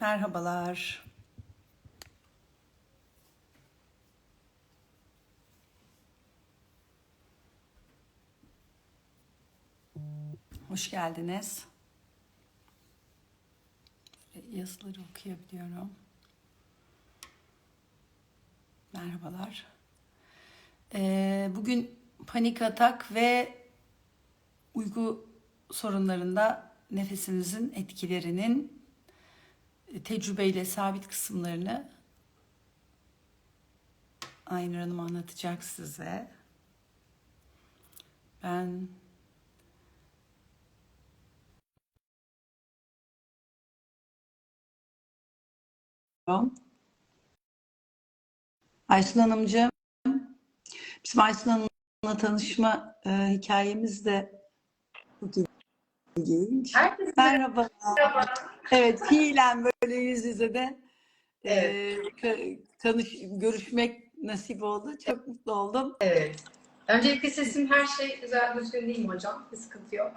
Merhabalar. Hoş geldiniz. Yazıları okuyabiliyorum. Merhabalar. Bugün panik atak ve uyku sorunlarında nefesinizin etkilerinin tecrübeyle sabit kısımlarını Aynur Hanım anlatacak size. Ben Aysun Hanımcığım, bizim Aysun Hanım'la tanışma hikayemiz de çok ilginç. Herkese Merhaba. merhaba. Evet, fiilen böyle yüz yüze de Evet, görüşmek nasip oldu. Çok mutlu oldum. evet. Öncelikle sesim her şey güzel düzgün değil mi hocam? Bir sıkıntı yok.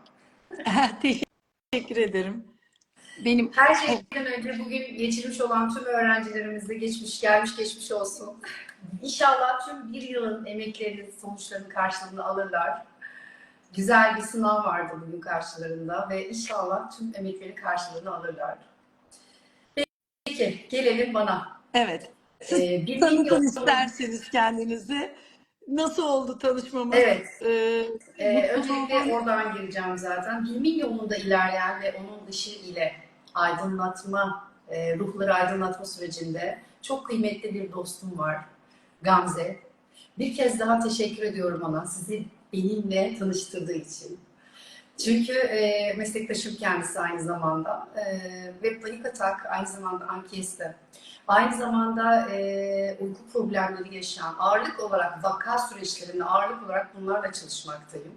Teşekkür ederim. Benim Her şeyden önce bugün geçirmiş olan tüm öğrencilerimiz de geçmiş olsun. İnşallah tüm bir yılın emeklerinin sonuçlarının karşılığını alırlar. Güzel bir sınav vardı bugün karşılarında ve inşallah tüm emeklerin karşılığını alırlar. Peki, gelelim bana. evet. Siz Bir tanıtın milyon, isterseniz kendinizi. Nasıl oldu tanışmamız? evet. Öncelikle Mutluluğum. oradan gireceğim zaten. Bilimin yolunda ilerleyen ve onun dışı ile aydınlatma, ruhları aydınlatma sürecinde çok kıymetli bir dostum var. Gamze. Bir kez daha teşekkür ediyorum ona. Sizi benimle tanıştırdığı için. Çünkü meslektaşım kendisi aynı zamanda. Ve panik atak, aynı zamanda anksiyete. Aynı zamanda uyku problemleri yaşayan, ağırlık olarak vaka süreçlerinde ağırlık olarak bunlarla çalışmaktayım.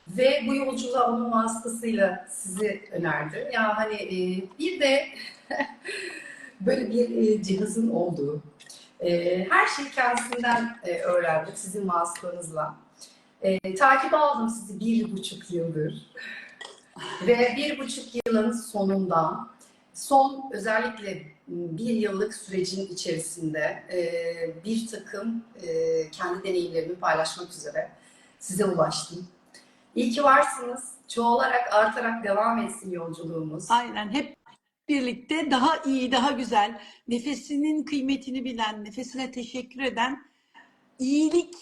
Ve bu yolculuğa onun vasıtasıyla sizi önerdi. Ya hani bir de böyle bir cihazın olduğu, her şeyi kendisinden öğrendik sizin vasıtanızla. Takip aldım sizi 1,5 yıldır. Ve 1,5 yılın sonunda son özellikle bir yıllık sürecin içerisinde bir takım kendi deneyimlerimi paylaşmak üzere size ulaştım. İyi ki varsınız. Çoğalarak, artarak devam etsin yolculuğumuz. Aynen. Hep birlikte daha iyi, daha güzel, nefesinin kıymetini bilen, nefesine teşekkür eden, iyilik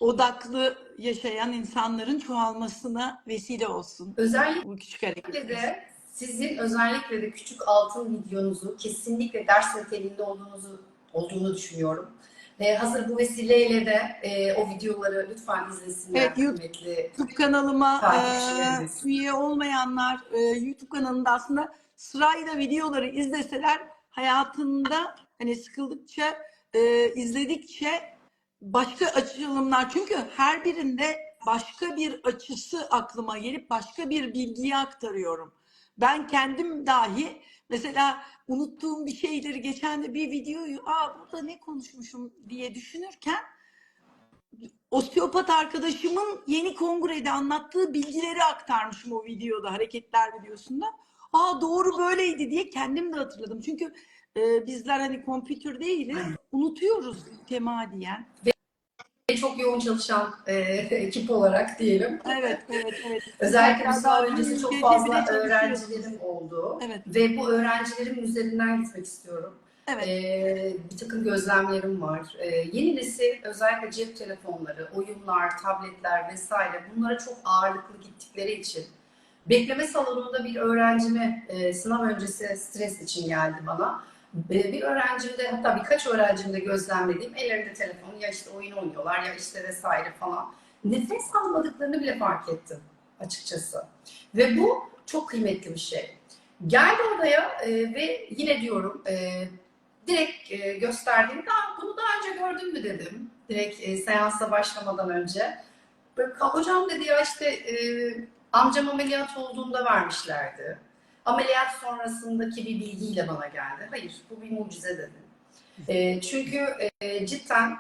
odaklı yaşayan insanların çoğalmasına vesile olsun. Özellikle Bu küçük hareketimiz. de sizin özellikle de küçük altın videonuzu kesinlikle ders niteliğinde olduğunu düşünüyorum. Hazır bu vesileyle de o videoları lütfen izlesinler Evet, kıymetli YouTube kanalıma takipçilerimiz. üye olmayanlar YouTube kanalında aslında sırayla videoları izleseler hayatında hani sıkıldıkça izledikçe başka açılımlar, çünkü her birinde başka bir açısı aklıma gelip başka bir bilgiyi aktarıyorum. Ben kendim dahi mesela unuttuğum bir şeyleri geçen de bir videoyu burada ne konuşmuşum diye düşünürken osteopat arkadaşımın yeni kongrede anlattığı bilgileri aktarmışım o videoda, hareketler videosunda. Doğru böyleydi diye kendim de hatırladım. Çünkü bizler hani kompütür değiliz, unutuyoruz temadiyen. Ve çok yoğun çalışan ekip olarak diyelim. Evet, evet, evet. Özellikle bu Bizler sınav daha öncesi dün çok gece bile fazla çalışıyoruz. öğrencilerim oldu. Evet, Ve bu öğrencilerin üzerinden gitmek istiyorum. evet. Bir takım gözlemlerim var. Yeni nesil özellikle cep telefonları, oyunlar, tabletler vesaire bunlara çok ağırlıklı gittikleri için bekleme salonunda bir öğrencime sınav öncesi stres için geldi bana. Bir öğrencimde, hatta birkaç öğrencimde gözlemlediğim ellerinde telefon, ya işte oyun oynuyorlar ya işte vesaire falan. Nefes almadıklarını bile fark ettim açıkçası. Ve bu çok kıymetli bir şey. Geldi odaya ve yine diyorum direkt gösterdiğimde bunu daha önce gördün mü dedim. Direkt seansa başlamadan önce. Böyle, hocam dedi ya işte amcam ameliyat olduğunda vermişlerdi. Ameliyat sonrasındaki bir bilgiyle bana geldi. Hayır, bu bir mucize dedim. Çünkü cidden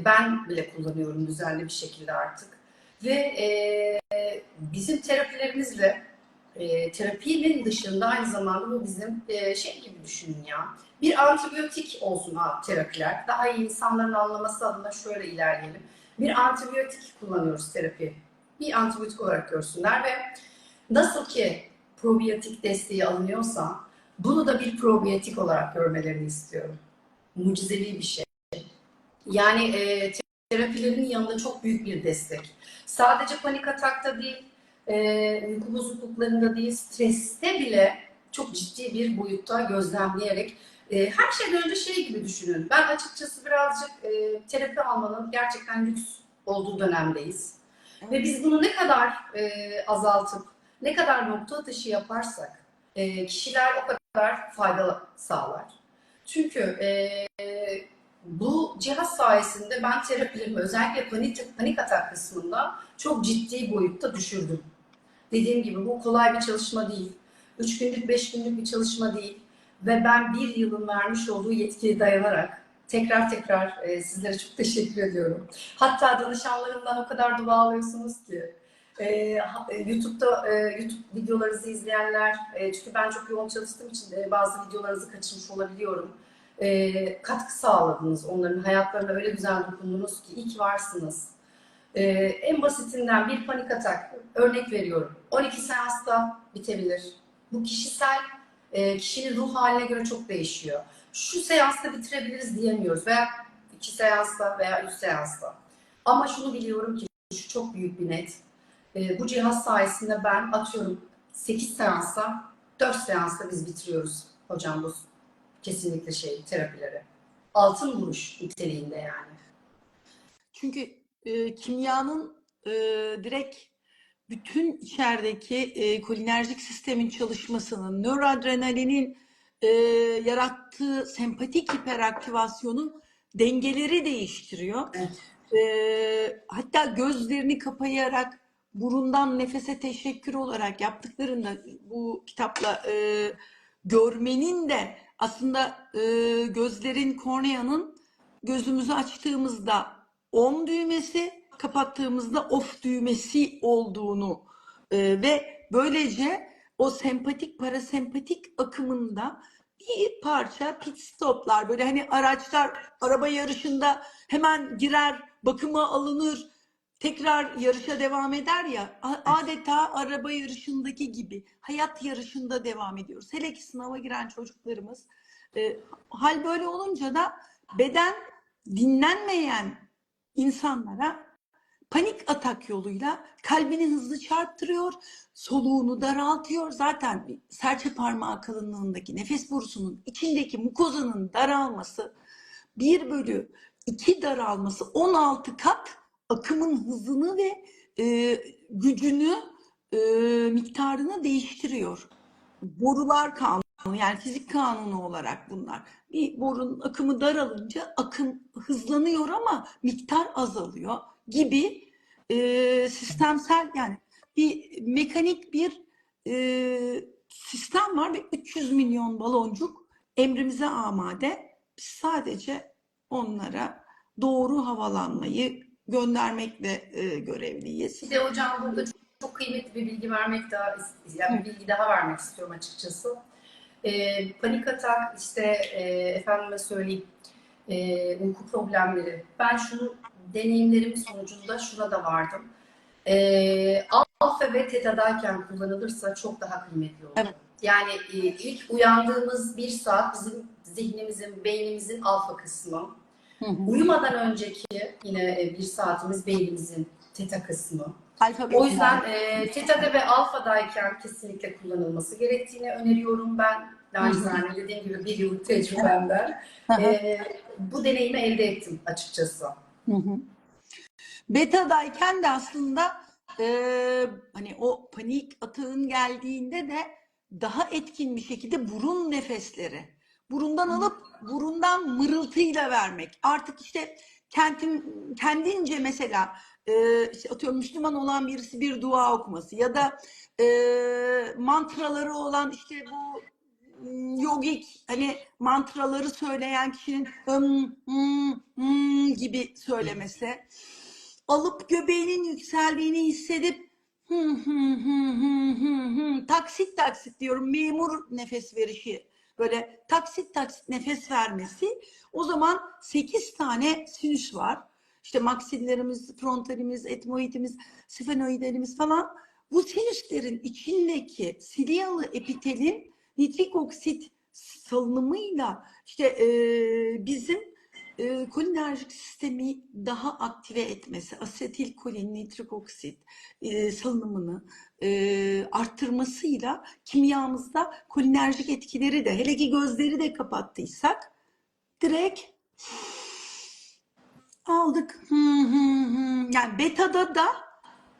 ben bile kullanıyorum düzenli bir şekilde artık. Ve bizim terapilerimizle terapinin dışında aynı zamanda bu bizim şey gibi düşünün ya. Bir antibiyotik olsun terapiler. Daha iyi insanların anlaması adına şöyle ilerleyelim. Bir antibiyotik kullanıyoruz terapi. Bir antibiyotik olarak görsünler ve nasıl ki probiyotik desteği alınıyorsa bunu da bir probiyotik olarak görmelerini istiyorum. Mucizevi bir şey. Yani terapilerin yanında çok büyük bir destek. Sadece panik atakta değil, uyku bozukluklarında değil, streste bile çok ciddi bir boyutta gözlemleyerek her şeyden önce şey gibi düşünün. Ben açıkçası birazcık terapi almanın gerçekten lüks olduğu dönemdeyiz. Ve biz bunu ne kadar azaltıp, ne kadar nokta atışı yaparsak kişiler o kadar fayda sağlar. Çünkü bu cihaz sayesinde ben terapilerimi özellikle panik atak kısmında çok ciddi boyutta düşürdüm. Dediğim gibi bu kolay bir çalışma değil. 3 günlük, 5 günlük bir çalışma değil. Ve ben bir yılın vermiş olduğu yetkiye dayanarak tekrar sizlere çok teşekkür ediyorum. Hatta danışanlarımdan o kadar dua alıyorsunuz ki. YouTube'da YouTube videolarınızı izleyenler, çünkü ben çok yoğun çalıştığım için bazı videolarınızı kaçırmış olabiliyorum. Katkı sağladınız. Onların hayatlarına öyle güzel dokundunuz ki iyi ki varsınız. En basitinden bir panik atak, örnek veriyorum. 12 seansta bitebilir. Bu kişisel, kişinin ruh haline göre çok değişiyor. Şu seansta bitirebiliriz diyemiyoruz veya 2 seansta veya 3 seansta. Ama şunu biliyorum ki şu çok büyük bir net. Bu cihaz sayesinde ben atıyorum 8 seansta, 4 seansta biz bitiriyoruz hocam bu kesinlikle terapileri. Altın vuruş niteliğinde yani. Çünkü kimyanın direkt bütün içerideki kolinerjik sistemin çalışmasının, nöroadrenalinin yarattığı sempatik hiperaktivasyonu dengeleri değiştiriyor. Hatta gözlerini kapayarak burundan nefese teşekkür olarak yaptıklarında bu kitapla görmenin de aslında gözlerin, korneanın gözümüzü açtığımızda on düğmesi, kapattığımızda off düğmesi olduğunu ve böylece o sempatik parasempatik akımında bir parça pit stoplar, böyle hani araçlar araba yarışında hemen girer, bakıma alınır, tekrar yarışa devam eder ya, adeta araba yarışındaki gibi hayat yarışında devam ediyoruz. Hele ki sınava giren çocuklarımız. Hal böyle olunca da beden dinlenmeyen insanlara panik atak yoluyla kalbini hızlı çarptırıyor, soluğunu daraltıyor. Zaten serçe parmağı kalınlığındaki nefes borusunun içindeki mukozanın daralması 1/2 daralması 16 kat akımın hızını ve gücünü, miktarını değiştiriyor. Borular kanunu, yani fizik kanunu olarak bunlar. Bir borunun akımı daralınca akım hızlanıyor ama miktar azalıyor gibi sistemsel, yani bir mekanik bir sistem var ve 300 milyon baloncuk emrimize amade. Biz sadece onlara doğru havalanmayı göndermekle görevliyiz. Bir de hocam burada çok kıymetli bir bilgi vermek daha, yani bir bilgi daha vermek istiyorum açıkçası. Panik atak, işte efendime söyleyeyim, uyku problemleri. Ben şunu deneyimlerim sonucunda şuna da vardım. Alfa ve teta'dayken kullanılırsa çok daha kıymetli olur. Evet. Yani ilk uyandığımız 1 saat bizim zihnimizin, beynimizin alfa kısmı. Uyumadan önceki yine 1 saatimiz beynimizin teta kısmı. O yüzden teta'da ve alfadayken kesinlikle kullanılması gerektiğini öneriyorum ben. Nacizane dediğim gibi 1 yıllık tecrübemden. Bu deneyimi elde ettim açıkçası. Beta'dayken de aslında hani o panik atağın geldiğinde de daha etkin bir şekilde burun nefesleri. Burundan alıp burundan mırıltıyla vermek. Artık işte kendince mesela işte atıyorum Müslüman olan birisi bir dua okuması ya da mantraları olan işte bu yogik hani mantraları söyleyen kişinin gibi söylemesi, alıp göbeğinin yükseldiğini hissedip Taksit taksit diyorum, memur nefes verişi, böyle taksit taksit nefes vermesi. O zaman 8 tane sinüs var. İşte maksillerimiz, frontalimiz, etmoidimiz, sfenoidlerimiz falan. Bu sinüslerin içindeki silyalı epitelin nitrik oksit salınımıyla işte bizim kolinerjik sistemi daha aktive etmesi, asetilkolin, nitrik oksit salınımını arttırmasıyla kimyamızda kolinerjik etkileri de, hele ki gözleri de kapattıysak direkt aldık. Yani betada da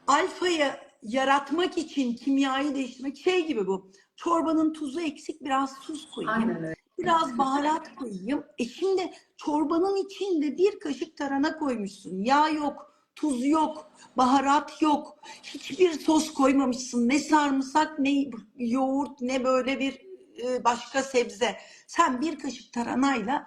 alfayı yaratmak için kimyayı değiştirmek şey gibi bu. Çorbanın tuzu eksik, biraz tuz koyayım. Aynen öyle. Biraz baharat koyayım. Şimdi çorbanın içinde bir kaşık tarhana koymuşsun. Yağ yok, tuz yok, baharat yok. Hiçbir sos koymamışsın. Ne sarımsak, ne yoğurt, ne böyle bir başka sebze. Sen bir kaşık tarhanayla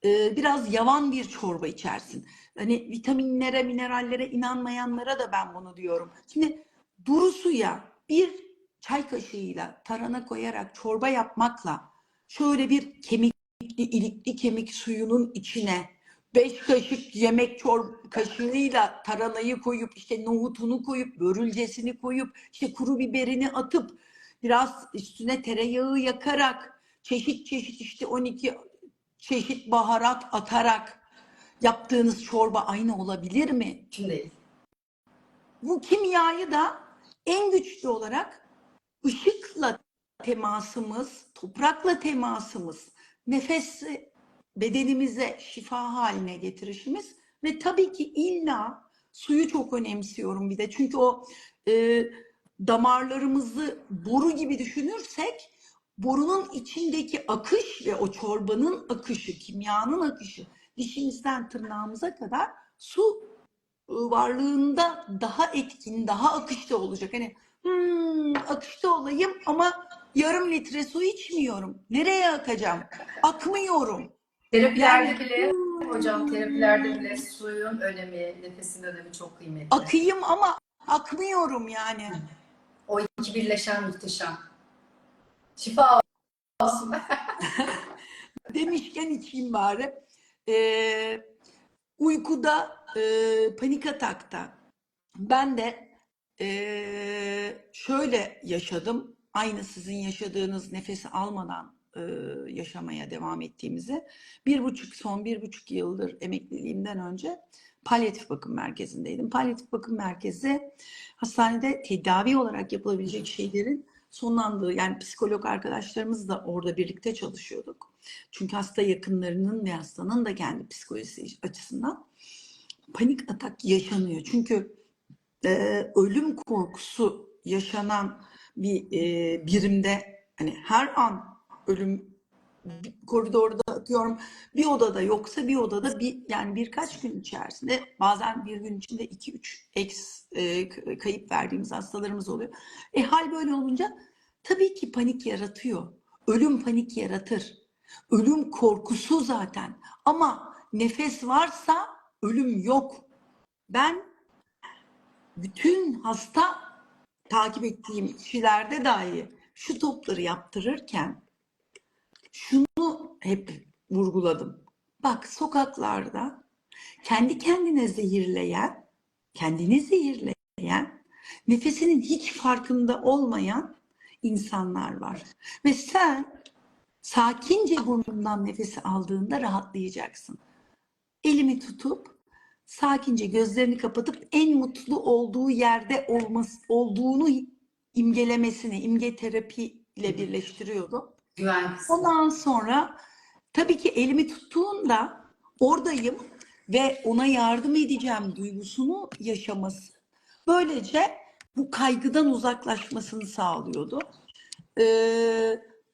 biraz yavan bir çorba içersin. Hani vitaminlere, minerallere inanmayanlara da ben bunu diyorum. Şimdi duru suya bir çay kaşığıyla tarhana koyarak çorba yapmakla şöyle bir kemikli, ilikli kemik suyunun içine 5 kaşık yemek kaşığıyla tarhanayı koyup, işte nohutunu koyup, börülcesini koyup, işte kuru biberini atıp, biraz üstüne tereyağı yakarak, çeşit çeşit işte 12 çeşit baharat atarak yaptığınız çorba aynı olabilir mi? Mümkün değil. Bu kimyayı da en güçlü olarak ışıkla temasımız, toprakla temasımız, nefesi bedenimize şifa haline getirişimiz ve tabii ki illa suyu çok önemsiyorum bir de. Çünkü o damarlarımızı boru gibi düşünürsek, borunun içindeki akış ve o çorbanın akışı, kimyanın akışı dişimizden tırnağımıza kadar su varlığında daha etkin, daha akışta olacak. Hani akışta olayım ama yarım litre su içmiyorum. Nereye akacağım? Akmıyorum. Terapilerde Yani bile hocam, terapilerde bile suyun önemi, nefesin önemi çok kıymetli. akayım ama akmıyorum yani. O iki birleşen muhteşem. Şifa olsun. Demişken içeyim bari. Uykuda, panik atakta ben de şöyle yaşadım. Aynı sizin yaşadığınız, nefesi almadan yaşamaya devam ettiğimizi. Son 1,5 yıldır emekliliğimden önce palyatif bakım merkezindeydim. Palyatif bakım merkezi hastanede tedavi olarak yapılabilecek şeylerin sonlandığı, yani psikolog arkadaşlarımız da orada birlikte çalışıyorduk. Çünkü hasta yakınlarının ve hastanın da kendi psikolojisi açısından panik atak yaşanıyor. Çünkü ölüm korkusu yaşanan bir birimde, hani her an ölüm koridorda, atıyorum bir odada yoksa bir odada, yani birkaç gün içerisinde, bazen bir gün içinde 2-3 kayıp verdiğimiz hastalarımız oluyor. Hal böyle olunca tabii ki panik yaratıyor. Ölüm panik yaratır. Ölüm korkusu zaten. Ama nefes varsa ölüm yok. Ben bütün hasta takip ettiğim kişilerde dahi şu topları yaptırırken şunu hep vurguladım. Bak, sokaklarda kendini zehirleyen, nefesinin hiç farkında olmayan insanlar var. Ve sen sakince burnundan nefesi aldığında rahatlayacaksın. Elimi tutup sakince gözlerini kapatıp en mutlu olduğu yerde olduğunu imgelemesini, imge terapi ile birleştiriyordum. Güven kısmı. Ondan sonra tabii ki elimi tuttuğunda oradayım ve ona yardım edeceğim duygusunu yaşaması. Böylece bu kaygıdan uzaklaşmasını sağlıyordu.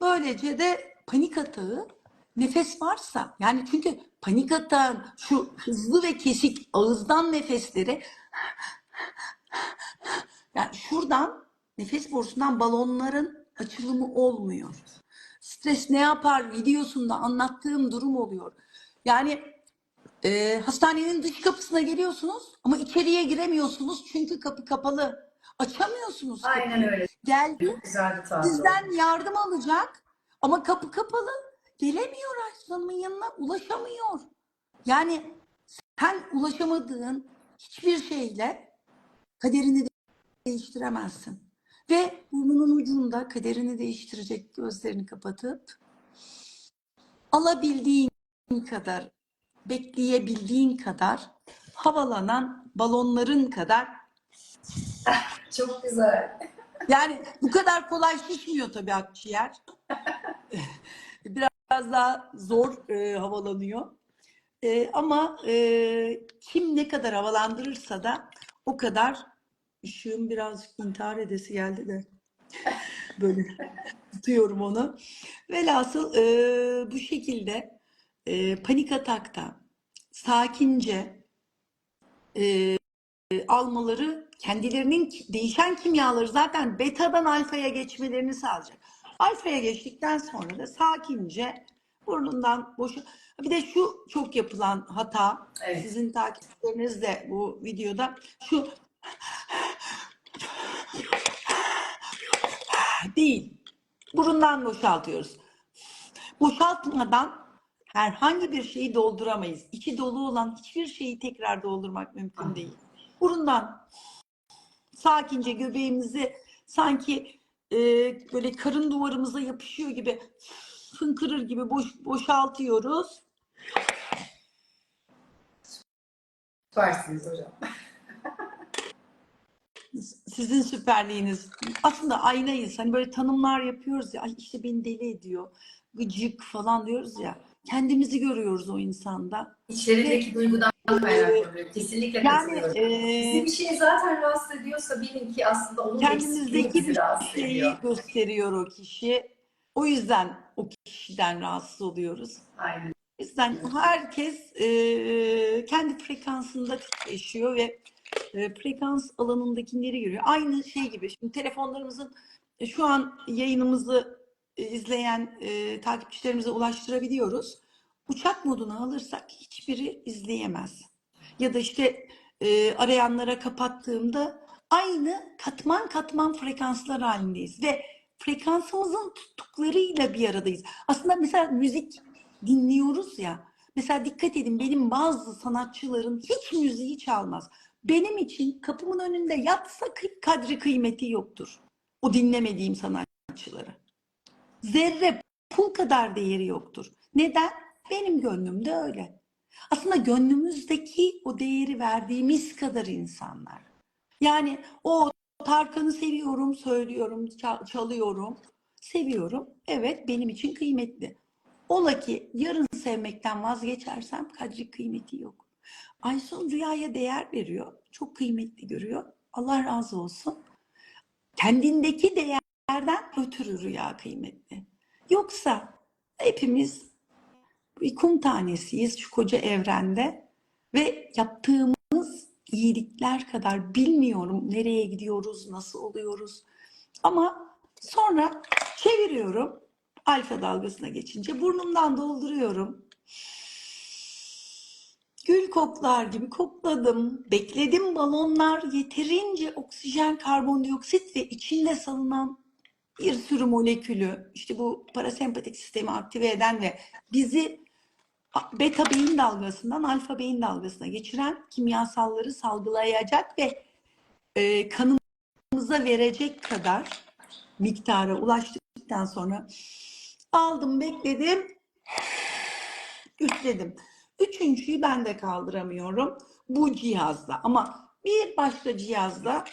Böylece de panik atağı, nefes varsa, yani çünkü panik atağın şu hızlı ve kesik ağızdan nefesleri, yani şuradan nefes borusundan balonların açılımı olmuyor. Stres ne yapar videosunda anlattığım durum oluyor. Yani hastanenin dış kapısına geliyorsunuz ama içeriye giremiyorsunuz çünkü kapı kapalı. Açamıyorsunuz Aynen kapıyı. öyle. Geldi, Çok güzel bir tablo. sizden yardım alacak ama kapı kapalı. Gelemiyor Aysun Hanım'ın yanına, ulaşamıyor. Yani sen ulaşamadığın hiçbir şeyle kaderini değiştiremezsin. Ve burnunun ucunda kaderini değiştirecek gözlerini kapatıp alabildiğin kadar, bekleyebildiğin kadar havalanan balonların kadar, Çok güzel. yani bu kadar kolay şişmiyor tabii akciğer. Biraz daha zor havalanıyor. Ama kim ne kadar havalandırırsa da o kadar. Işığım birazcık intihar edesi geldi de böyle tutuyorum onu. Velhasıl bu şekilde panik atakta sakince almaları kendilerinin değişen kimyaları zaten beta'dan alfaya geçmelerini sağlayacak. Alfaya geçtikten sonra da sakince burnundan boşu. Bir de şu çok yapılan hata, Evet. sizin takipçileriniz de bu videoda şu değil. Burundan boşaltıyoruz. Boşaltmadan herhangi bir şeyi dolduramayız. İçi dolu olan hiçbir şeyi tekrar doldurmak mümkün değil. Burundan sakince göbeğimizi sanki böyle karın duvarımıza yapışıyor gibi fınkırır gibi boşaltıyoruz. Süpersiniz hocam. Sizin süperliğiniz. Aslında aynayız. Hani böyle tanımlar yapıyoruz ya. Ay işte beni deli ediyor. Gıcık falan diyoruz ya. Kendimizi görüyoruz o insanda. İçlerindeki duygudan kaynaklanıyor. Kesinlikle Yani katılıyorum. Bizi bir şey zaten rahatsız ediyorsa bilin ki aslında onun eksikliği kendimizdeki bizi bir rahatsız ediyor. şeyi gösteriyor o kişi. O yüzden o kişiden rahatsız oluyoruz. Aynen. O yüzden herkes kendi frekansında titreşiyor ve frekans alanındakileri görüyor. Aynı şey gibi. Şimdi telefonlarımızın şu an yayınımızı izleyen takipçilerimize ulaştırabiliyoruz. Uçak moduna alırsak hiçbiri izleyemez. Ya da işte arayanlara kapattığımda aynı katman katman frekanslar halindeyiz ve frekansımızın tuttuklarıyla bir aradayız. Aslında mesela müzik dinliyoruz ya. Mesela dikkat edin, benim bazı sanatçıların hiç müziği çalmaz. Benim için kapımın önünde yatsa kadri kıymeti yoktur. O dinlemediğim sanatçıları. Zerre pul kadar değeri yoktur. Neden? Benim gönlümde öyle. Aslında gönlümüzdeki o değeri verdiğimiz kadar insanlar. Yani o Tarkan'ı seviyorum, söylüyorum, çalıyorum, seviyorum. Evet, benim için kıymetli. Ola ki yarın sevmekten vazgeçersem kadri kıymeti yok. Aysun rüyaya değer veriyor. Çok kıymetli görüyor. Allah razı olsun. Kendindeki değerden ötürü rüya kıymetli. Yoksa hepimiz bir kum tanesiyiz şu koca evrende ve yaptığımız iyilikler kadar bilmiyorum nereye gidiyoruz, nasıl oluyoruz. Ama sonra çeviriyorum, alfa dalgasına geçince burnumdan dolduruyorum. Gül koklar gibi kokladım, bekledim, balonlar yeterince oksijen, karbondioksit ve içinde salınan bir sürü molekülü, işte bu parasempatik sistemi aktive eden ve bizi beta beyin dalgasından alfa beyin dalgasına geçiren kimyasalları salgılayacak ve kanımıza verecek kadar miktara ulaştıktan sonra aldım, bekledim, üfledim. Üçüncüyü ben de kaldıramıyorum bu cihazla. Ama bir başka cihazda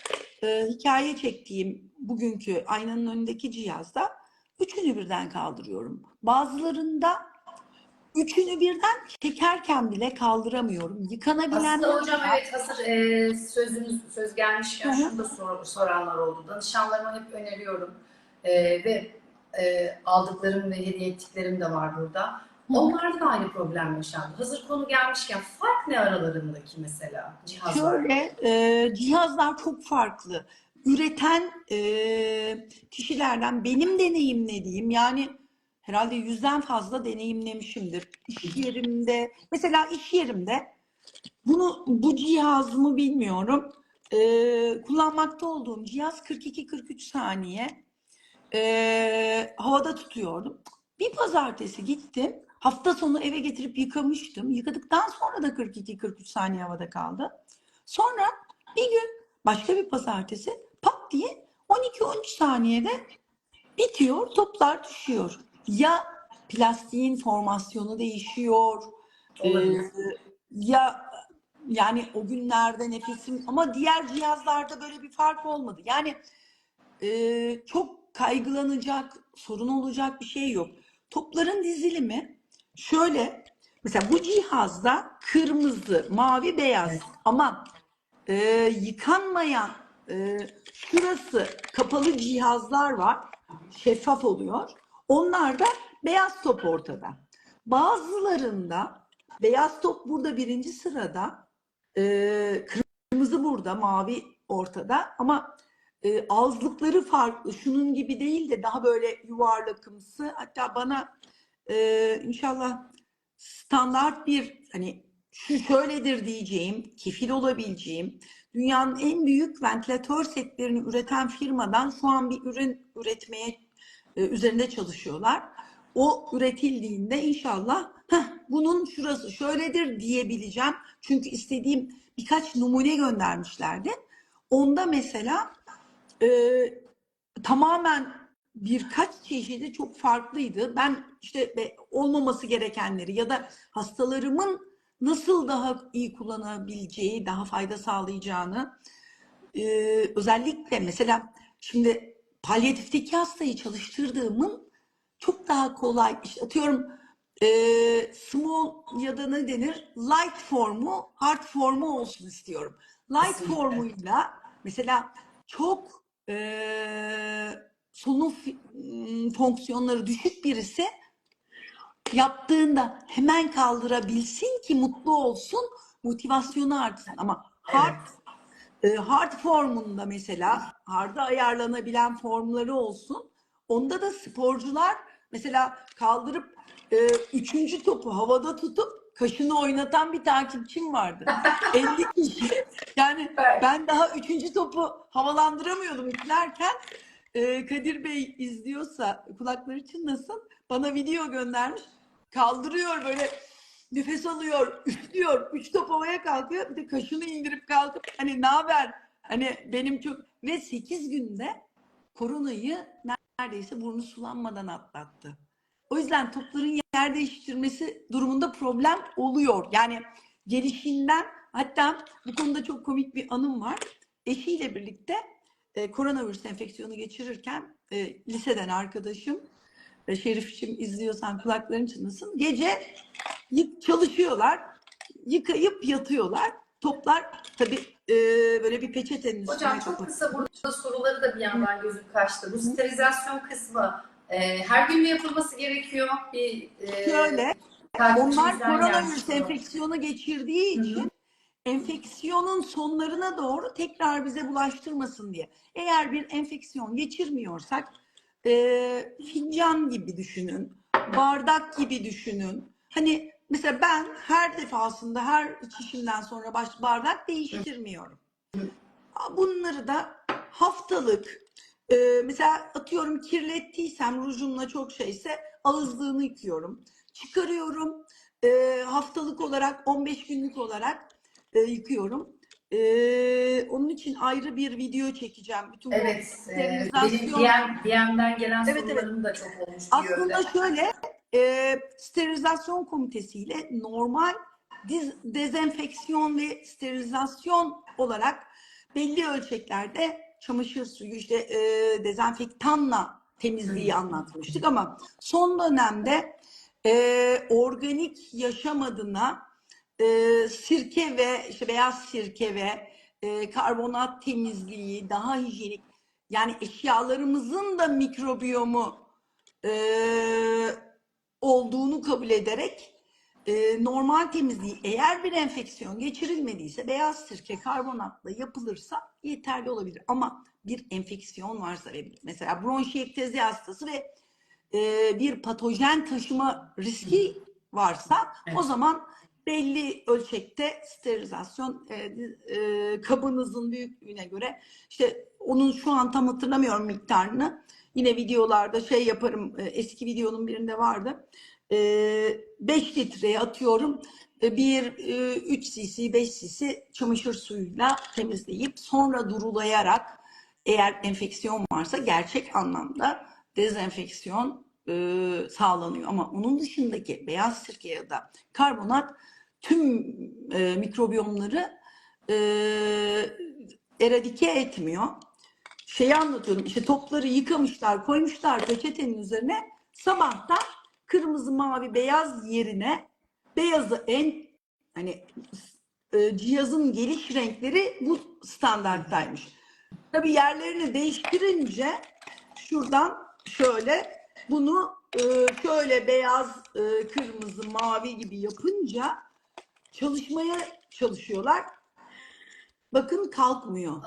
hikaye çektiğim bugünkü aynanın önündeki cihazda üçünü birden kaldırıyorum. Bazılarında üçünü birden çekerken bile kaldıramıyorum. Yıkanabilenler Aslında hocam var. evet hazır söz gelmişken şunu da soranlar oldu. Danışanlarıma hep öneriyorum. Ve aldıklarım ve hediye ettiklerim de var burada. Onlarda da aynı problem yaşandı. Hazır konu gelmişken fark ne aralarındaki mesela cihazlar? Şöyle cihazlar çok farklı. Üreten kişilerden benim deneyimlediğim, yani herhalde 100'den fazla deneyimlemişimdir. İş yerimde, mesela iş yerimde bu cihaz mı bilmiyorum. kullanmakta olduğum cihaz 42-43 saniye havada tutuyordum. Bir pazartesi gittim. Hafta sonu eve getirip yıkamıştım. Yıkadıktan sonra da 42-43 saniye havada kaldı. Sonra bir gün başka bir pazartesi pat diye 12-13 saniyede bitiyor, toplar düşüyor. Ya plastiğin formasyonu değişiyor, Olabilir. ya yani o günlerde nefesim, ama diğer cihazlarda böyle bir fark olmadı. Yani çok kaygılanacak, sorun olacak bir şey yok. Topların dizilimi şöyle, mesela bu cihazda kırmızı, mavi, beyaz, Evet. ama yıkanmayan, şurası kapalı cihazlar var, şeffaf oluyor. Onlarda beyaz top ortada. Bazılarında beyaz top burada birinci sırada, kırmızı burada, mavi ortada, ama ağızlıkları farklı. Şunun gibi değil de daha böyle yuvarlakımsı. Hatta bana inşallah standart bir, hani şu şöyledir diyeceğim, kefil olabileceğim, dünyanın en büyük ventilatör setlerini üreten firmadan şu an bir ürün üretmeye üzerinde çalışıyorlar. O üretildiğinde inşallah bunun şurası şöyledir diyebileceğim. Çünkü istediğim birkaç numune göndermişlerdi. Onda mesela tamamen birkaç çeşidi çok farklıydı. Ben işte olmaması gerekenleri ya da hastalarımın nasıl daha iyi kullanabileceği, daha fayda sağlayacağını, özellikle mesela şimdi palyatifteki hastayı çalıştırdığımın çok daha kolay, işte atıyorum small ya da ne denir, light formu, hard formu olsun istiyorum. Light Kesinlikle. formuyla mesela çok solunum fonksiyonları düşük birisi yaptığında hemen kaldırabilsin ki mutlu olsun, motivasyonu artsın. Ama hard formunda, mesela hard'a ayarlanabilen formları olsun. Onda da sporcular mesela kaldırıp üçüncü topu havada tutup kaşını oynatan bir takipçim vardı. 50 kişi. Yani Evet. ben daha üçüncü topu havalandıramıyordum üflerken. Kadir Bey izliyorsa kulakları çınlasın. Bana video göndermiş. Kaldırıyor böyle, nefes alıyor, üflüyor, üç top havaya kalkıyor. Bir de kaşını indirip kalkıp hani ne haber? Hani benim çok, ve 8 günde koronayı neredeyse burnu sulanmadan atlattı. O yüzden topların yer değiştirmesi durumunda problem oluyor. Yani gelişinden, hatta bu konuda çok komik bir anım var. Eşiyle birlikte koronavirüs enfeksiyonu geçirirken liseden arkadaşım, Şerif'ciğim izliyorsan kulakların çınlasın. Gece çalışıyorlar, yıkayıp yatıyorlar. Toplar tabii böyle bir peçetenin üstüne Hocam çok kapatılmış. kısa burada soruları da bir yandan gözüm kaçtı. Bu sterilizasyon kısmı her gün mü yapılması gerekiyor? Bir Şöyle, onlar takipçimizden gelmiş koronavirüs soru. enfeksiyonu geçirdiği Hı hı. için enfeksiyonun sonlarına doğru tekrar bize bulaştırmasın diye. Eğer bir enfeksiyon geçirmiyorsak fincan gibi düşünün, bardak gibi düşünün. Hani mesela ben her defasında, her içişimden sonra bardak değiştirmiyorum. Bunları da haftalık, mesela atıyorum kirlettiysem, rujumla çok şeyse ağızlığını yıkıyorum. Çıkarıyorum, haftalık olarak, 15 günlük olarak yıkıyorum. Onun için ayrı bir video çekeceğim. Bütün bu Evet, benim sterilizasyon. DM'den gelen Evet, evet. sorularım da çok olmuş bu yönde. Aslında şöyle, sterilizasyon komitesiyle normal dezenfeksiyon ve sterilizasyon olarak belli ölçeklerde çamaşır suyu, işte dezenfektanla temizliği anlatmıştık, ama son dönemde organik yaşam adına sirke ve işte beyaz sirke ve karbonat temizliği, daha hijyenik, yani eşyalarımızın da mikrobiyomu olduğunu kabul ederek normal temizliği, eğer bir enfeksiyon geçirilmediyse beyaz sirke karbonatla yapılırsa yeterli olabilir. Ama bir enfeksiyon varsa ve mesela bronşiyektezi hastası ve bir patojen taşıma riski varsa, o zaman belli ölçekte sterilizasyon, kabınızın büyüklüğüne göre, işte onun şu an tam hatırlamıyorum miktarını. Yine videolarda şey yaparım, eski videonun birinde vardı. 5 litreye atıyorum. 3 cc, 5 cc çamaşır suyuyla temizleyip sonra durulayarak, eğer enfeksiyon varsa gerçek anlamda dezenfeksiyon sağlanıyor. Ama onun dışındaki beyaz sirke ya da karbonat tüm mikrobiyomları eradike etmiyor. Şeyi anlatıyorum, işte topları yıkamışlar, koymuşlar peçetenin üzerine, sabahta kırmızı, mavi, beyaz yerine beyazı hani cihazın geliş renkleri bu standarttaymış. Tabii yerlerini değiştirince şuradan şöyle bunu şöyle beyaz, kırmızı, mavi gibi yapınca çalışmaya çalışıyorlar. Bakın kalkmıyor.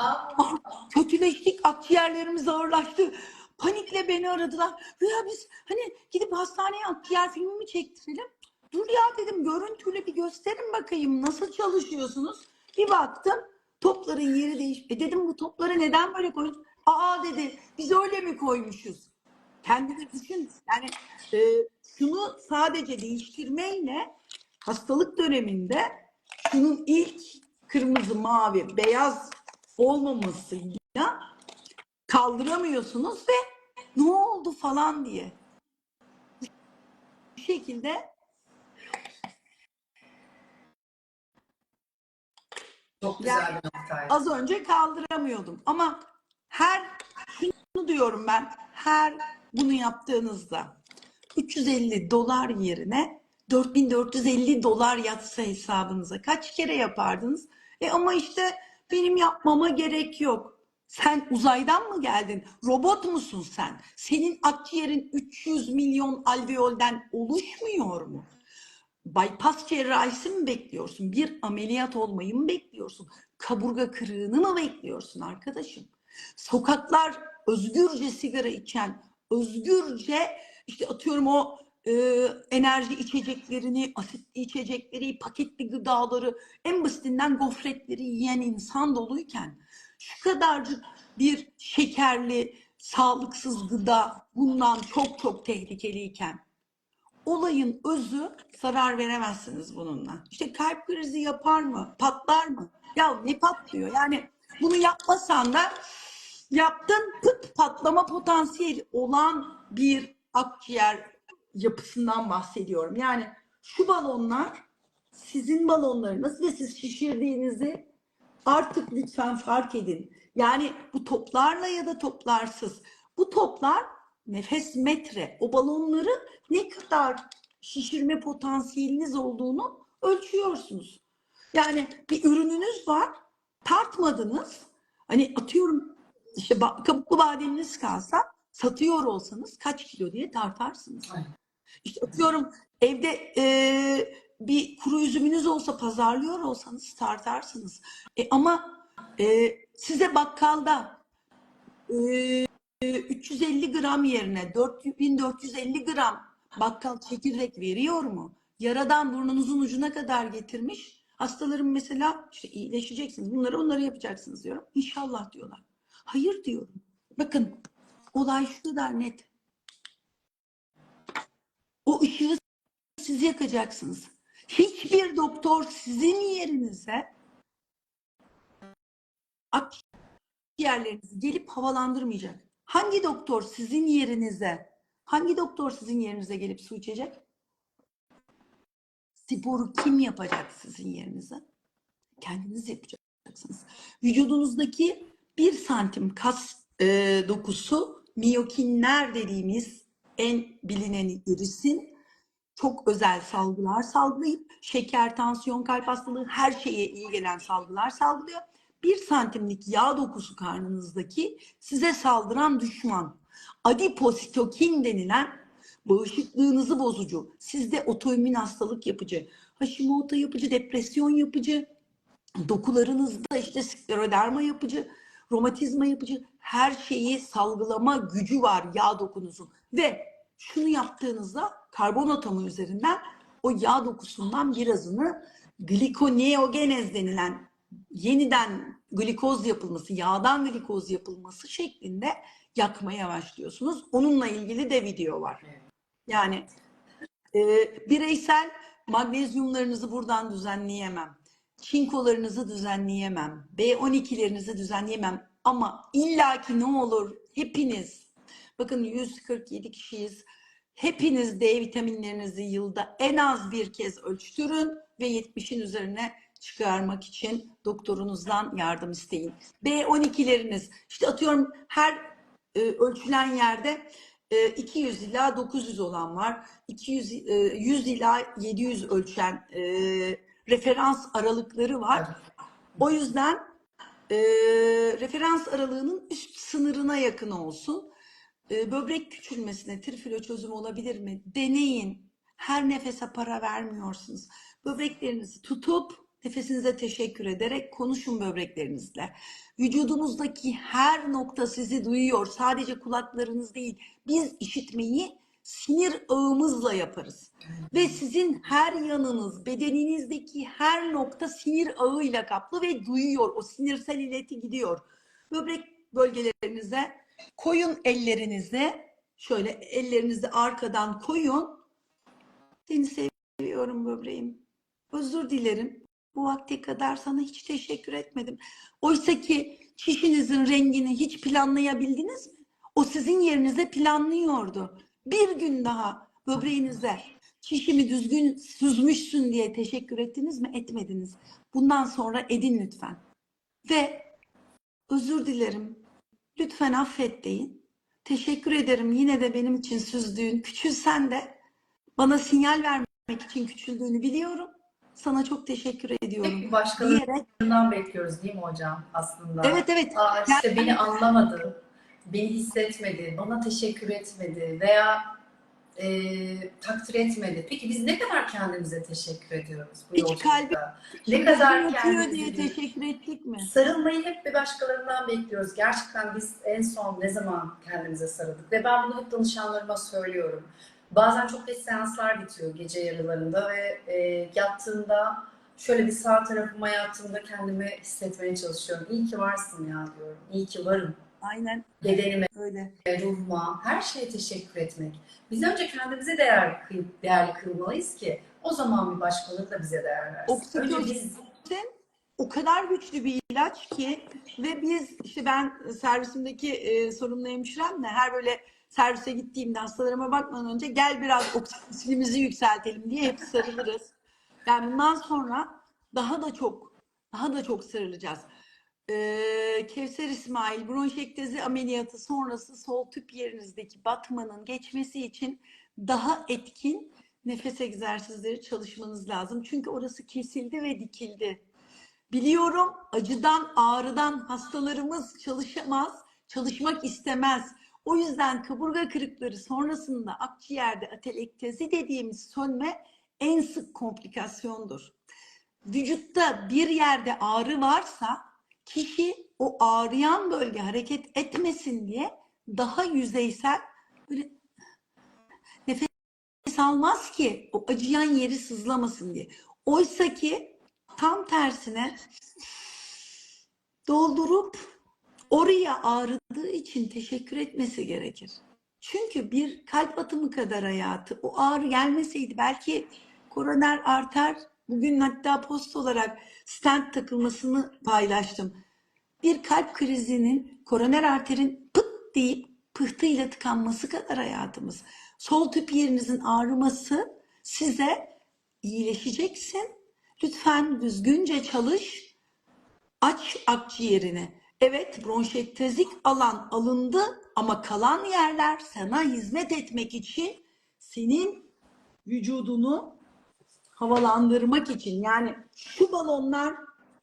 Kötüleştik, akciğerlerimiz ağırlaştı. Panikle beni aradılar. Ya biz hani gidip hastaneye akciğer filmi mi çektirelim? Dur ya dedim, görüntülü bir gösterin bakayım nasıl çalışıyorsunuz. Bir baktım topların yeri değişmiş. Dedim bu topları neden böyle koydunuz? Aa dedi, biz öyle mi koymuşuz? Kendini düşün. Yani şunu sadece değiştirmeyle hastalık döneminde şunun ilk kırmızı, mavi, beyaz olmamasıyla kaldıramıyorsunuz ve ne oldu falan diye. Bu şekilde Çok güzel bir noktaydı. az önce kaldıramıyordum. Ama şunu diyorum ben, her bunu yaptığınızda 350 dolar yerine 4450 dolar yatsa hesabınıza kaç kere yapardınız? Ama işte benim yapmama gerek yok. Sen uzaydan mı geldin? Robot musun sen? Senin akciğerin 300 milyon alveolden oluşmuyor mu? Bypass cerrahisi mi bekliyorsun? Bir ameliyat olmayı mı bekliyorsun? Kaburga kırığını mı bekliyorsun arkadaşım? Sokaklar özgürce sigara içen, özgürce işte atıyorum o enerji içeceklerini, asitli içecekleri, paketli gıdaları, en basitinden gofretleri yiyen insan doluyken, şu kadarcık bir şekerli, sağlıksız gıda bundan çok çok tehlikeliyken, olayın özü, zarar veremezsiniz bununla. İşte kalp krizi yapar mı? Patlar mı? Ya ne patlıyor? Yani bunu yapmasan da yaptın, pıt patlama potansiyeli olan bir akciğer yapısından bahsediyorum. Yani şu balonlar sizin balonlarınız ve siz şişirdiğinizi artık lütfen fark edin. Yani bu toplarla ya da toplarsız. Bu toplar nefes metre. O balonları ne kadar şişirme potansiyeliniz olduğunu ölçüyorsunuz. Yani bir ürününüz var, tartmadınız. Hani atıyorum işte kabuklu bademiniz kalsa, satıyor olsanız kaç kilo diye tartarsınız. İşte atıyorum evde bir kuru üzümünüz olsa, pazarlıyor olsanız tartarsınız. Ama size bakkalda 350 gram yerine 4450 gram bakkal çekirdek veriyor mu? Yaradan burnunuzun ucuna kadar getirmiş. Hastalarım mesela işte iyileşeceksiniz, onları yapacaksınız diyorum. İnşallah diyorlar. Hayır diyorum. Bakın olay şu kadar net. O ışığı siz yakacaksınız. Hiçbir doktor sizin yerinize akciğerlerinizi gelip havalandırmayacak. Hangi doktor sizin yerinize gelip su içecek? Sporu kim yapacak sizin yerinize? Kendiniz yapacaksınız. Vücudunuzdaki 1 santim kas dokusu, miyokinler dediğimiz en bilineni irisin, çok özel salgılar salgılayıp şeker, tansiyon, kalp hastalığı, her şeye iyi gelen salgılar salgılıyor. 1 santimlik yağ dokusu karnınızdaki size saldıran düşman. Adipositokin denilen bağışıklığınızı bozucu, sizde otoimmün hastalık yapıcı, Hashimoto yapıcı, depresyon yapıcı, dokularınızda işte skleroderma yapıcı, romatizma yapıcı, her şeyi salgılama gücü var yağ dokunuzun. Ve şunu yaptığınızda karbon atomu üzerinden o yağ dokusundan birazını glikoneogenez denilen yeniden glikoz yapılması, yağdan glikoz yapılması şeklinde yakmaya başlıyorsunuz. Onunla ilgili de video var. Yani bireysel magnezyumlarınızı buradan düzenleyemem. Çinkolarınızı düzenleyemem. B12'lerinizi düzenleyemem. Ama illaki ne olur hepiniz, bakın 147 kişiyiz. Hepiniz D vitaminlerinizi yılda en az bir kez ölçtürün ve 70'in üzerine çıkarmak için doktorunuzdan yardım isteyin. B12'leriniz, işte atıyorum her ölçülen yerde 200 ila 900 olan var. 100 ila 700 ölçen referans aralıkları var. O yüzden referans aralığının üst sınırına yakın olsun. Böbrek küçülmesine trifilo çözüm olabilir mi? Deneyin. Her nefese para vermiyorsunuz. Böbreklerinizi tutup nefesinize teşekkür ederek konuşun böbreklerinizle. Vücudunuzdaki her nokta sizi duyuyor. Sadece kulaklarınız değil. Biz işitmeyi sinir ağımızla yaparız. Ve sizin her yanınız, bedeninizdeki her nokta sinir ağıyla kaplı ve duyuyor. O sinirsel ileti gidiyor. Böbrek bölgelerinize koyun ellerinize, şöyle ellerinizi arkadan koyun. Seni seviyorum böbreğim. Özür dilerim. Bu vakte kadar sana hiç teşekkür etmedim. Oysa ki çişinizin rengini hiç planlayabildiniz mi? O sizin yerinize planlıyordu. Bir gün daha böbreğinize çişimi düzgün süzmüşsün diye teşekkür ettiniz mi? Etmediniz. Bundan sonra edin lütfen. Ve özür dilerim. Lütfen affet deyin. Teşekkür ederim yine de benim için süzdüğün, küçülsen de bana sinyal vermek için küçüldüğünü biliyorum. Sana çok teşekkür ediyorum. Hep bir başkalarından bekliyoruz değil mi hocam aslında? Evet evet. İşte beni anlamadı, beni hissetmedi, bana teşekkür etmedi veya takdir etmedi. Peki biz ne kadar kendimize teşekkür ediyoruz bu Hiç yolculukta? kalbim Ne kadar atıyor diye kendimizi teşekkür ettik mi? sarılmayı hep bir başkalarından bekliyoruz. Gerçekten biz en son ne zaman kendimize sarıldık? Ve ben bunu hep danışanlarıma söylüyorum. Bazen çok geç seanslar bitiyor gece yarılarında ve yattığımda şöyle bir sağ tarafıma yattığımda kendimi hissetmeye çalışıyorum. İyi ki varsın ya diyorum. İyi ki varım. Aynen Bedenime, öyle. ruhuma, her şeye teşekkür etmek. Biz önce kendimize değerli kılmalıyız ki o zaman bir başkaları da bize değer versin. Önce biz o kadar güçlü bir ilaç ki ve biz işte ben servisimdeki sorumlu hemşiremle her böyle servise gittiğimde hastalarıma bakmadan önce gel biraz oksijenimizi yükseltelim diye hep sarılırız. Yani bundan sonra daha da çok sarılacağız. Kevser İsmail, bronşektezi ameliyatı sonrası sol tüp yerinizdeki batmanın geçmesi için daha etkin nefes egzersizleri çalışmanız lazım. Çünkü orası kesildi ve dikildi. Biliyorum, acıdan, ağrıdan hastalarımız çalışamaz, çalışmak istemez. O yüzden kaburga kırıkları sonrasında akciğerde atelektezi dediğimiz sönme en sık komplikasyondur. Vücutta bir yerde ağrı varsa kişi o ağrıyan bölge hareket etmesin diye daha yüzeysel böyle nefes almaz ki o acıyan yeri sızlamasın diye. Oysa ki tam tersine doldurup oraya ağrıdığı için teşekkür etmesi gerekir. Çünkü bir kalp atımı kadar hayatı, o ağrı gelmeseydi belki koroner arter, bugün hatta post olarak stent takılmasını paylaştım. Bir kalp krizinin koroner arterin pıt deyip pıhtıyla tıkanması kadar hayatımız. Sol tüp yerinizin ağrıması size iyileşeceksin. Lütfen düzgünce çalış. Aç akciğerini. Evet, bronşektezik alan alındı ama kalan yerler sana hizmet etmek için, senin vücudunu havalandırmak için. Yani şu balonlar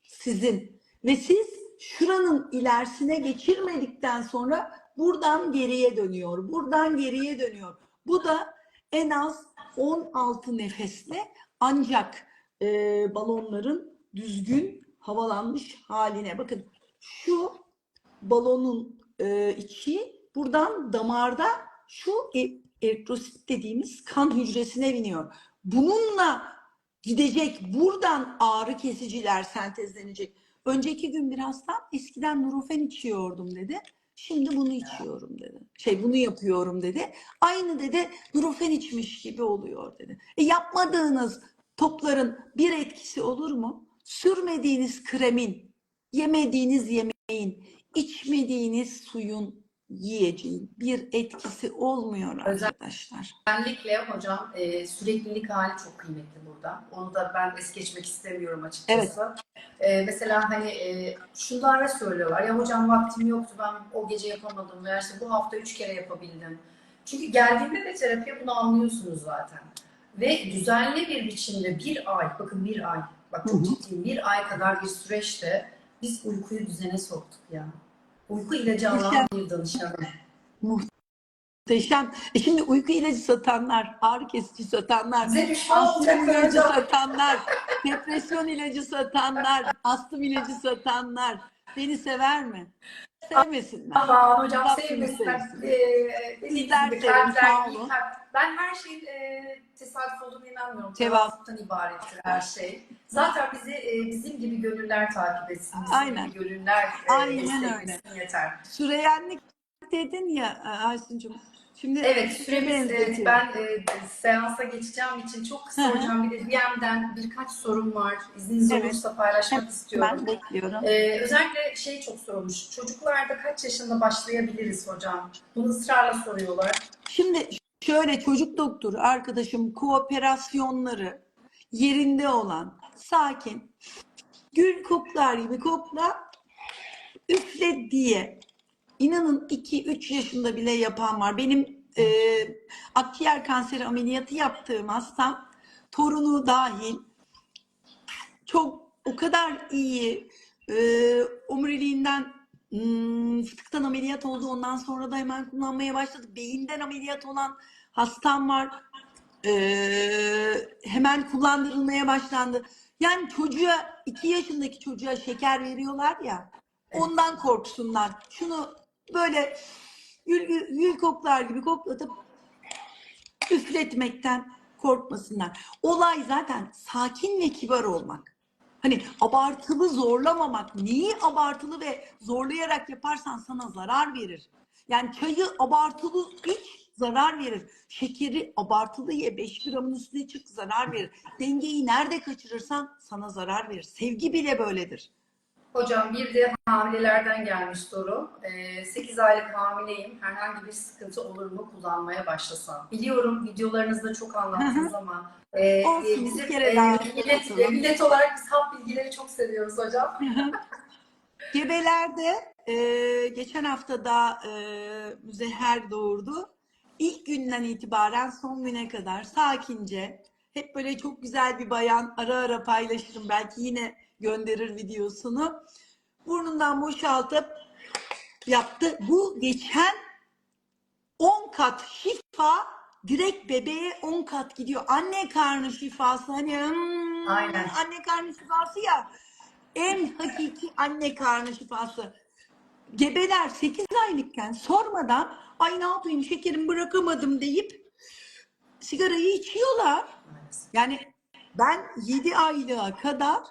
sizin ve siz şuranın ilerisine geçirmedikten sonra buradan geriye dönüyor. Buradan geriye dönüyor. Bu da en az 16 nefesle ancak balonların düzgün havalanmış haline. Bakın şu balonun içi buradan damarda şu eritrosit dediğimiz kan hücresine biniyor. Bununla gidecek, buradan ağrı kesiciler sentezlenecek. Önceki gün bir hastam eskiden Nurofen içiyordum dedi. Şimdi bunu içiyorum dedi. Bunu yapıyorum dedi. Aynı dedi Nurofen içmiş gibi oluyor dedi. Yapmadığınız topların bir etkisi olur mu? Sürmediğiniz kremin, yemediğiniz yemeğin, içmediğiniz suyun, yiyeceğin bir etkisi olmuyor arkadaşlar. Özellikle hocam süreklilik hali çok kıymetli burada. Onu da ben es geçmek istemiyorum açıkçası. Evet. Mesela hani şunlara söylüyorlar. Ya hocam vaktim yoktu, ben o gece yapamadım. Veya işte bu hafta 3 kere yapabildim. Çünkü geldiğinde de terapiye bunu anlıyorsunuz zaten. Ve düzenli bir biçimde bir ay, bakın bir ay, bak çok ciddiyim, bir ay kadar bir süreçte biz uykuyu düzene soktuk ya. Uyku ilacı alan bir danışanım. Muhteşem. Şimdi uyku ilacı satanlar, ağrı kesici satanlar, astım ilacı satanlar, depresyon ilacı satanlar, astım ilacı satanlar beni sever mi? Sevmesinler. Ama hocam Rabbim sevmesinler. sevsin. Sizler sevin, sağ olun. Ben her şeyin tesadüf olduğunu inanmıyorum. Tevafuktan ibarettir her şey. Zaten bizi bizim gibi gönüller takip etsin. Bizim Aynen. gibi gönüller Aynen öyle. Yeter. Süreyenlik dedin ya Aysun'cum. Şimdi evet, süremiz ben seansa geçeceğim için çok kısa hocam bir de DM'den birkaç sorum var. İzniniz olursa paylaşmak istiyorum. Ben bekliyorum. Özellikle çok sorulmuş. Çocuklarda kaç yaşında başlayabiliriz hocam? Bunu ısrarla soruyorlar. Şimdi şöyle, çocuk doktoru arkadaşım kooperasyonları yerinde olan, sakin, gül koklar gibi kokla, üfle diye. İnanın 2-3 yaşında bile yapan var. Benim akciğer kanseri ameliyatı yaptığım hastam, torunu dahil, çok o kadar iyi omuriliğinden fıtıktan ameliyat oldu. Ondan sonra da hemen kullanmaya başladı. Beyinden ameliyat olan hastam var. Hemen kullandırılmaya başlandı. Yani 2 yaşındaki çocuğa şeker veriyorlar ya, ondan korksunlar. Şunu böyle gül koklar gibi koklatıp üfletmekten korkmasınlar. Olay zaten sakin ve kibar olmak. Hani abartılı zorlamamak. Neyi abartılı ve zorlayarak yaparsan sana zarar verir. Yani çayı abartılı iç, zarar verir. Şekeri abartılı ye, 5 gramın üstüne çık, zarar verir. Dengeyi nerede kaçırırsan sana zarar verir. Sevgi bile böyledir. Hocam bir de hamilelerden gelmiş soru. 8 aylık hamileyim. Herhangi bir sıkıntı olur mu kullanmaya başlasam? Biliyorum videolarınızda çok anlattınız ama bizim millet olarak biz hap bilgileri çok seviyoruz hocam. Gebelerde geçen hafta da Müzeher doğurdu. İlk günden itibaren son güne kadar sakince, hep böyle çok güzel bir bayan, ara ara paylaşırım, belki yine gönderir videosunu. Burnundan boşaltıp yaptı. Bu geçen 10 kat şifa direkt bebeğe 10 kat gidiyor. Anne karnı şifası, hani Aynen. Anne karnı şifası ya, en hakiki anne karnı şifası. Gebeler 8 aylıkken sormadan ay ne yapayım şekerim bırakamadım deyip sigarayı içiyorlar. Yani ben 7 aylığa kadar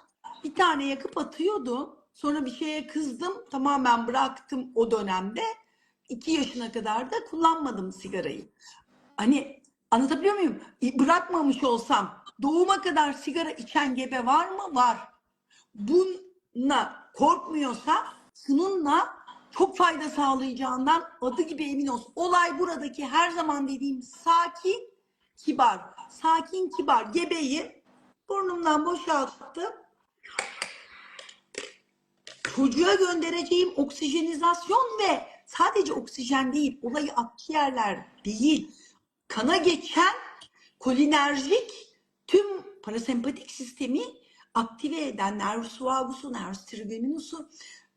bir tane yakıp atıyordum. Sonra bir şeye kızdım. Tamamen bıraktım o dönemde. 2 yaşına kadar da kullanmadım sigarayı. Hani anlatabiliyor muyum? Bırakmamış olsam doğuma kadar sigara içen gebe var mı? Var. Bununla korkmuyorsa bununla çok fayda sağlayacağından adı gibi emin olsun. Olay buradaki her zaman dediğim sakin, kibar. Sakin, kibar gebeyi burnumdan boşalttım. Çocuğa göndereceğim oksijenizasyon ve sadece oksijen değil, olayı akciğerler değil, kana geçen kolinerjik tüm parasempatik sistemi aktive eden nervus vagusu, nervus trigeminus'u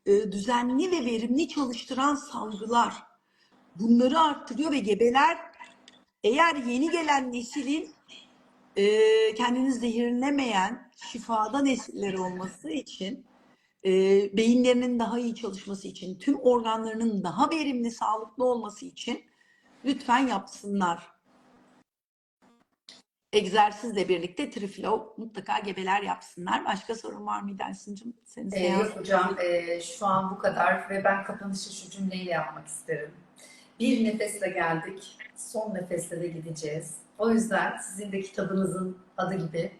düzenli ve verimli çalıştıran salgılar. Bunları arttırıyor ve gebeler, eğer yeni gelen neslin kendini zehirlemeyen şifada nesiller olması için, beyinlerinin daha iyi çalışması için, tüm organlarının daha verimli, sağlıklı olması için lütfen yapsınlar. egzersizle birlikte Triflow mutlaka gebeler yapsınlar. Başka sorun var mı Delsin'cim? Senin seans. Yok hocam, şu an bu kadar ve ben kapanışı şu cümleyle yapmak isterim. Bir nefesle geldik, son nefesle de gideceğiz. O yüzden sizin de kitabınızın adı gibi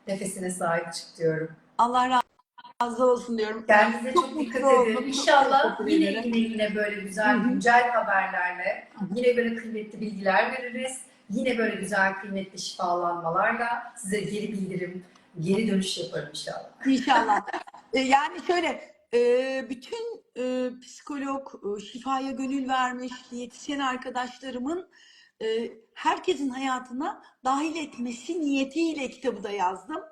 nefesine sahip çık diyorum. Allah razı olsun diyorum. Kendinize çok dikkat mutlu edin. oldum. İnşallah Çok yine teşekkür ederim. yine böyle güzel, Hı hı. güncel haberlerle, Hı hı. yine böyle kıymetli bilgiler veririz. Yine böyle güzel, kıymetli şifalanmalarla size geri bildirim, geri dönüş yaparım inşallah. İnşallah. Yani şöyle bütün psikolog, şifaya gönül vermiş diyetisyen arkadaşlarımın herkesin hayatına dahil etmesi niyetiyle kitabı da yazdım.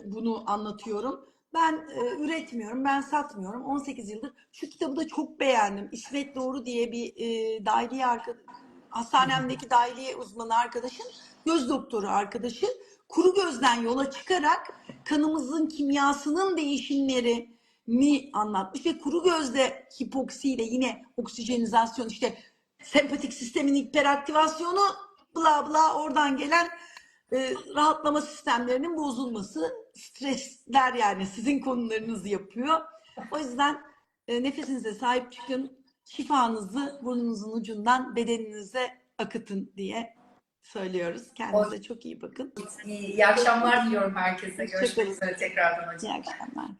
Bunu anlatıyorum. Ben üretmiyorum, ben satmıyorum. 18 yıldır. Şu kitabı da çok beğendim. İsmet Doğru diye bir dahiliye hastanemdeki dahiliye uzmanı arkadaşım, göz doktoru arkadaşı kuru gözden yola çıkarak kanımızın kimyasının değişimlerini anlatmış ve kuru gözde hipoksiyle yine oksijenizasyon, işte sempatik sistemin hiperaktivasyonu, bla bla, oradan gelen rahatlama sistemlerinin bozulması, stresler, yani sizin konularınızı yapıyor. O yüzden nefesinize sahip çıkın, şifanızı burnunuzun ucundan bedeninize akıtın diye söylüyoruz. Kendinize çok iyi bakın. İyi akşamlar diliyorum herkese. Hoşça Görüşmek kalın. üzere tekrardan hocam. İyi akşamlar.